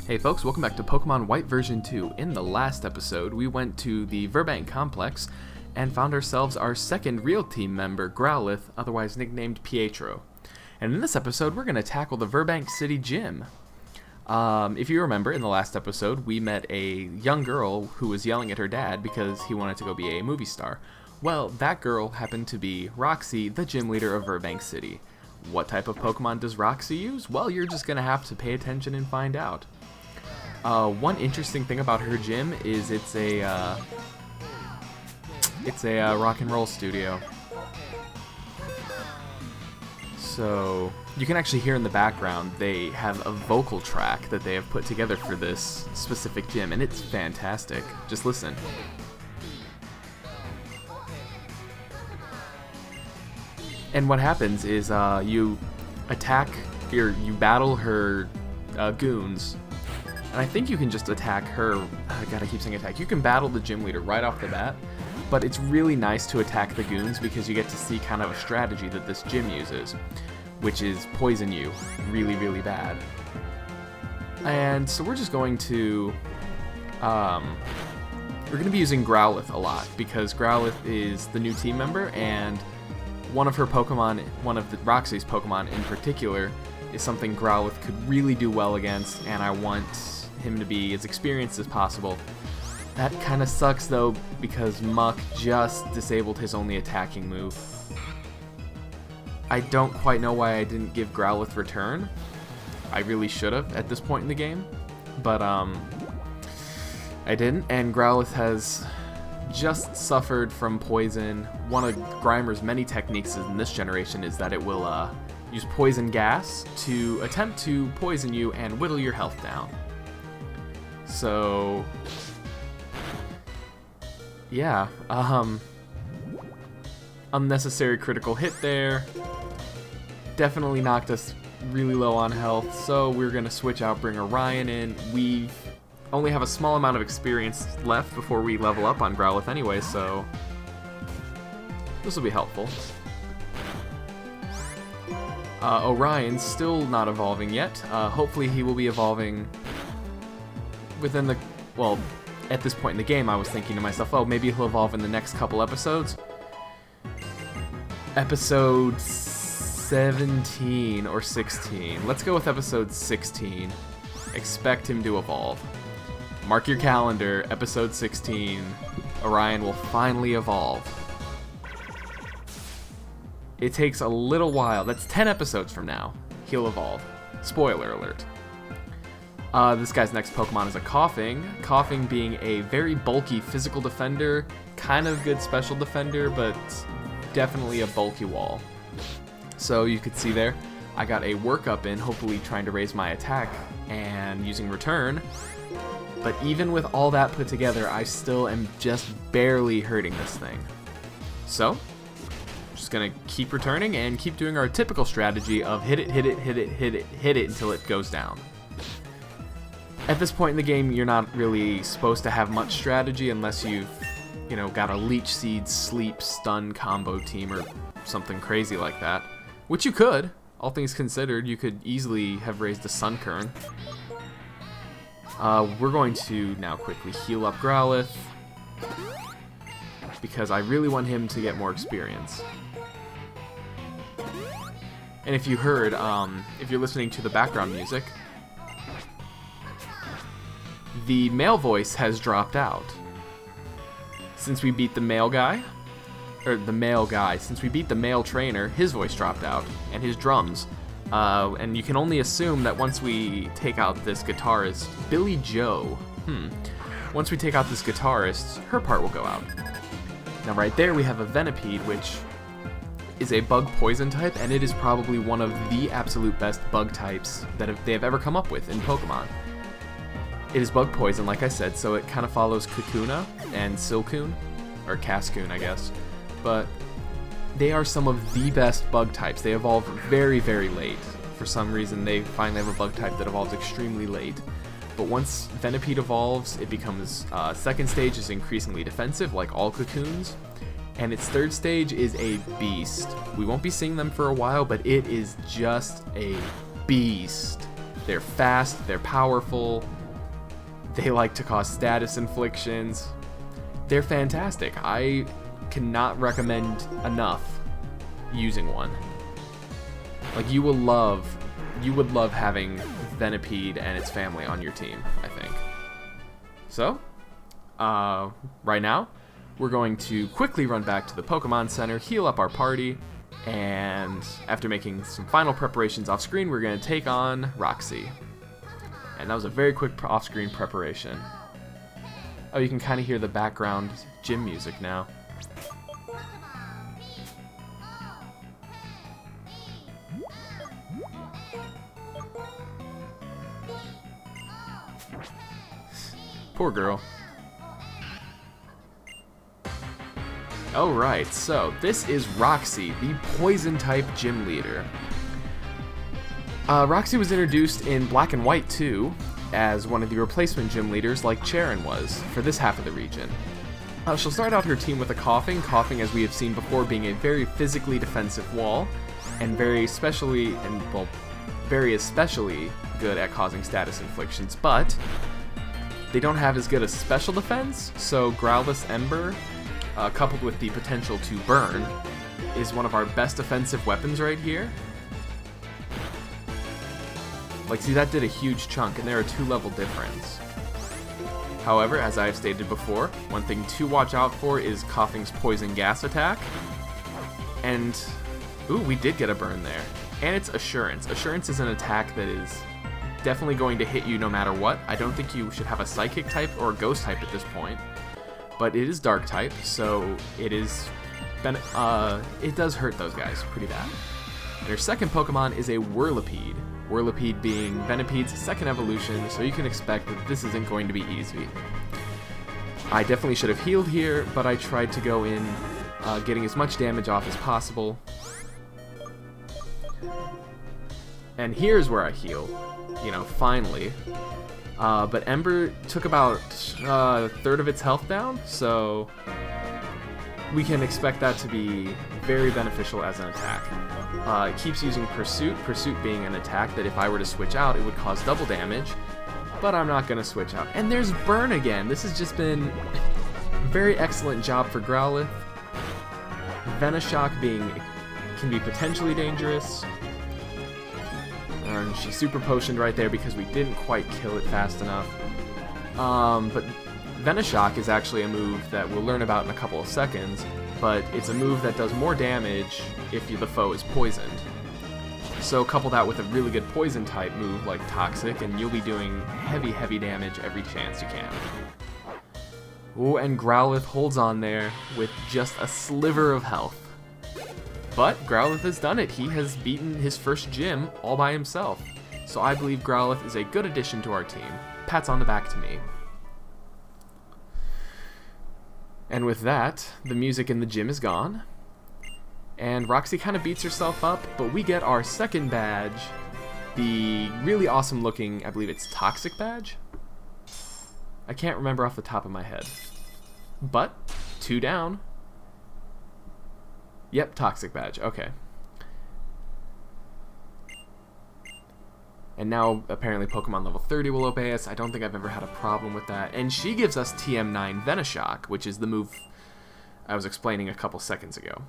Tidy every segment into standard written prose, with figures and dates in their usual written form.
Hey folks, welcome back to Pokemon White version 2. In the last episode, we went to the Virbank complex and found ourselves our second real team member, Growlithe, otherwise nicknamed Pietro. And in this episode, we're going to tackle the Virbank City Gym. If you remember, in the last episode, we met a young girl who was yelling at her dad because he wanted to go be a movie star. Well, that girl happened to be Roxy, the gym leader of Virbank City. What type of Pokemon does Roxy use? Well, you're just going to have to pay attention and find out. One interesting thing about her gym is it's a rock and roll studio. So you can actually hear in the background they have a vocal track that they have put together for this specific gym, and it's fantastic. Just listen. And what happens is you battle her goons. And I think you can just attack her. God, I keep saying attack. You can battle the gym leader right off the bat, but it's really nice to attack the goons because you get to see kind of a strategy that this gym uses, which is poison you really, really bad. And so we're just going to, be using Growlithe a lot because Growlithe is the new team member, and one of Roxy's Pokemon in particular is something Growlithe could really do well against, and I want him to be as experienced as possible. That kind of sucks though, because Muck just disabled his only attacking move. I don't quite know why I didn't give Growlithe return. I really should have at this point in the game, but I didn't, and Growlithe has just suffered from poison. One of Grimer's many techniques in this generation is that it will use poison gas to attempt to poison you and whittle your health down. So, yeah, unnecessary critical hit there. Definitely knocked us really low on health, so we're going to switch out, bring Orion in. We only have a small amount of experience left before we level up on Growlithe anyway, so this will be helpful. Orion's still not evolving yet. Hopefully he will be evolving within the... Well, at this point in the game, I was thinking to myself, oh, maybe he'll evolve in the next couple episodes. Episode 17 or 16. Let's go with episode 16. Expect him to evolve. Mark your calendar, episode 16. Orion will finally evolve. It takes a little while. That's 10 episodes from now. He'll evolve. Spoiler alert. This guy's next Pokemon is a Coughing. Coughing being a very bulky physical defender, kind of good special defender, but definitely a bulky wall. So you could see there, I got a workup in, hopefully trying to raise my attack and using return. But even with all that put together, I still am just barely hurting this thing. So, just gonna keep returning and keep doing our typical strategy of hit it, hit it, hit it, hit it, hit it until it goes down. At this point in the game, you're not really supposed to have much strategy unless you've, got a Leech Seed, Sleep, Stun combo team or something crazy like that. Which you could. All things considered, you could easily have raised a Sunkern. We're going to now quickly heal up Growlithe because I really want him to get more experience. And if you heard, if you're listening to the background music, the male voice has dropped out. Since we beat the male guy, since we beat the male trainer, his voice dropped out, and his drums. And you can only assume that once we take out this guitarist, Billy Joe, once we take out this guitarist, her part will go out. Now right there we have a Venipede, which is a bug poison type, and it is probably one of the absolute best bug types that they have ever come up with in Pokemon. It is bug poison, like I said, so it kind of follows Kakuna and Silcoon, or Cascoon, I guess. But they are some of the best bug types. They evolve very, very late. For some reason, they finally have a bug type that evolves extremely late. But once Venipede evolves, it becomes, second stage is increasingly defensive, like all Cocoons. And its third stage is a beast. We won't be seeing them for a while, but it is just a beast. They're fast, they're powerful, they like to cause status inflictions. They're fantastic. I cannot recommend enough using one. Like, you would love having Venipede and its family on your team, I think. So, right now, we're going to quickly run back to the Pokemon Center, heal up our party, and after making some final preparations off screen, we're going to take on Roxy. And that was a very quick off-screen preparation. Oh, you can kind of hear the background gym music now. Poor girl. Alright, so this is Roxy, the Poison-type gym leader. Roxy was introduced in Black and White 2 as one of the replacement gym leaders like Charon was for this half of the region. She'll start out her team with a Coughing as we have seen before being a very physically defensive wall, and very especially good at causing status inflictions, but they don't have as good a special defense, so Growlithe Ember, coupled with the potential to burn, is one of our best offensive weapons right here. Like, see, that did a huge chunk, and they're a 2-level difference. However, as I have stated before, one thing to watch out for is Coughing's Poison Gas attack. And, ooh, we did get a burn there. And it's Assurance. Assurance is an attack that is definitely going to hit you no matter what. I don't think you should have a Psychic type or a Ghost type at this point. But it is Dark type, so it is... it does hurt those guys pretty bad. And our second Pokemon is a Whirlipede. Whirlipede being Venipede's second evolution, so you can expect that this isn't going to be easy. I definitely should have healed here, but I tried to go in getting as much damage off as possible. And here's where I heal, you know, finally. But Ember took about a third of its health down, so we can expect that to be very beneficial as an attack. It keeps using Pursuit being an attack that if I were to switch out, it would cause double damage, but I'm not going to switch out. And there's Burn again. This has just been a very excellent job for Growlithe. Venoshock can be potentially dangerous. And she Super Potioned right there because we didn't quite kill it fast enough. But Venoshock is actually a move that we'll learn about in a couple of seconds, but it's a move that does more damage if the foe is poisoned. So couple that with a really good poison type move like Toxic, and you'll be doing heavy damage every chance you can. Ooh, and Growlithe holds on there with just a sliver of health. But Growlithe has done it. He has beaten his first gym all by himself. So I believe Growlithe is a good addition to our team. Pats on the back to me. And with that, the music in the gym is gone. And Roxy kind of beats herself up, but we get our second badge. The really awesome looking, I believe it's Toxic badge? I can't remember off the top of my head. But, 2 down. Yep, Toxic badge, okay. And now, apparently, Pokemon level 30 will obey us. I don't think I've ever had a problem with that. And she gives us TM9 Venoshock, which is the move I was explaining a couple seconds ago.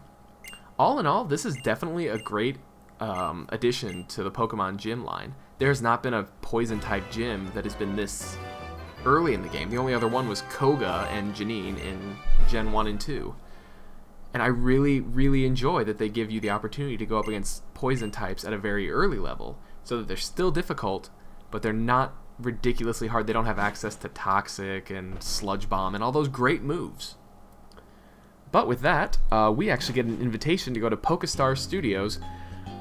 All in all, this is definitely a great addition to the Pokemon gym line. There has not been a Poison-type gym that has been this early in the game. The only other one was Koga and Janine in Gen 1 and 2. And I really enjoy that they give you the opportunity to go up against Poison types at a very early level, so that they're still difficult, but they're not ridiculously hard. They don't have access to Toxic and Sludge Bomb and all those great moves. But with that, we actually get an invitation to go to Pokestar Studios,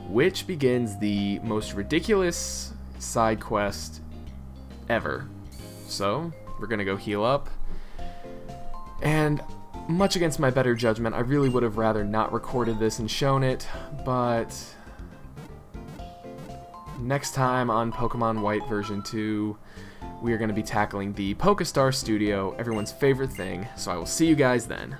which begins the most ridiculous side quest ever. So, we're going to go heal up. And much against my better judgment, I really would have rather not recorded this and shown it, but next time on Pokemon White version 2, we are going to be tackling the Pokestar Studio, everyone's favorite thing, so I will see you guys then.